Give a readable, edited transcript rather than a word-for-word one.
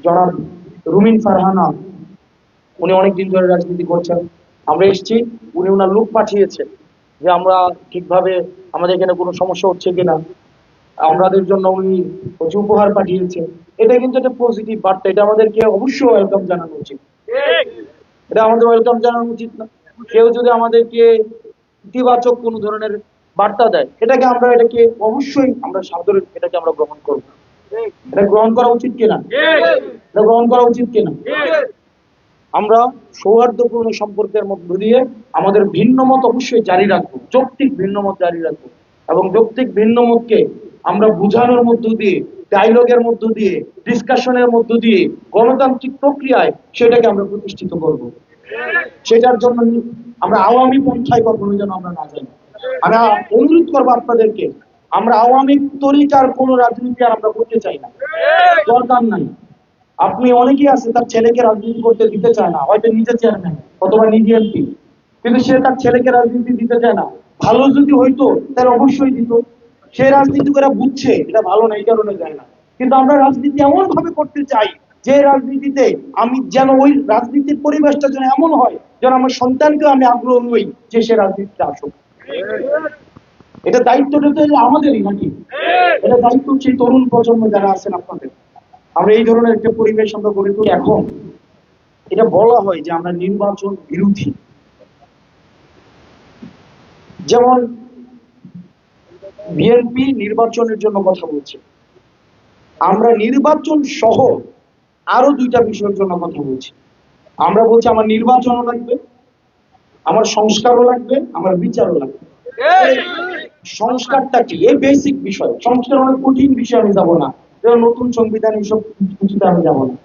জনাব রুমিন ফারহানা, উনি অনেকদিন ধরে রাজনীতি করছেন। আমরা এসেছি, উনি ওনার লোক পাঠিয়েছেন যে আমরা ঠিকভাবে আমাদের এখানে কোনো সমস্যা হচ্ছে কিনা, আমাদের জন্য উনি হচ্ছে উপহার পাঠিয়েছেন। এটা কিন্তু একটা পজিটিভ বার্তা, এটা আমাদেরকে অবশ্যই ওয়েলকাম জানানো উচিত। এটা আমাদের ওয়েলকাম জানানো উচিত না? কেউ যদি আমাদেরকে ইতিবাচক কোনো ধরনের বার্তা দেয়, এটাকে অবশ্যই আমরা সাদরে এটাকে আমরা গ্রহণ করবো। এটা গ্রহণ করা উচিত কিনা? এটা গ্রহণ করা উচিত কিনা? আমরা সৌহার্দ্যপূর্ণ সম্পর্কের মধ্য দিয়ে আমাদের ভিন্ন মত অবশ্যই জারি রাখবো, যৌক্তিক ভিন্ন মত জারি রাখবো, এবং যৌক্তিক ভিন্ন মতকে আমরা বুঝানোর মধ্য দিয়ে, ডায়লগের মধ্য দিয়ে, ডিসকাশনের মধ্য দিয়ে, গণতান্ত্রিক প্রক্রিয়ায় সেটাকে আমরা প্রতিষ্ঠিত করব। সেটার জন্য আমরা আওয়ামী পন্থায় কখনো যেন আমরা না যাই। আমরা অনুরোধ করবো আপনাদেরকে, আমরা আওয়ামী তরিকার কোন রাজনীতি আর আমরা করতে চাই না, দরকার নাই। আপনি অনেকেই আছে তার ছেলেকে রাজনীতি করতে দিতে চায় না, হয়তো নিজে চেয়ারম্যান অথবা নিজে এমপি, কিন্তু সে তার ছেলেকে রাজনীতি দিতে চায় না। ভালো যদি হইতো তাহলে অবশ্যই দিত। সে রাজনীতি করে বুঝছে এটা ভালো না, এই কারণে যায় না। কিন্তু আমরা রাজনীতি এমন ভাবে করতে চাই যে রাজনীতিতে আমি যেন ওই রাজনীতির পরিবেশটা যেন এমন হয় যেন আমার সন্তানকে আমি আগ্রহ নই যে সে রাজনীতিতে আসুক। এটা দায়িত্বটা তো আমাদেরই নাকি? এটা দায়িত্ব সেই তরুণ প্রজন্ম যারা আছেন আপনাদের। আমরা এই ধরনের একটা পরিবেশ আমরা গড়ে তুলি। এখন এটা বলা হয় যে আমরা নির্বাচন বিরোধী, যেমন বিএনপি নির্বাচনের জন্য কথা বলছে, আমরা নির্বাচন সহ আরো দুইটা বিষয়ের জন্য কথা বলছি। আমরা বলছি আমার নির্বাচনও লাগবে, আমার সংস্কারও লাগবে, আমার বিচারও লাগবে। সংস্কারটা কি? এই বেসিক বিষয়। সংস্কার অনেক কঠিন বিষয়, আমি যাবো না, নতুন সংবিধান এইসব কিছুতে আমি যাবো না।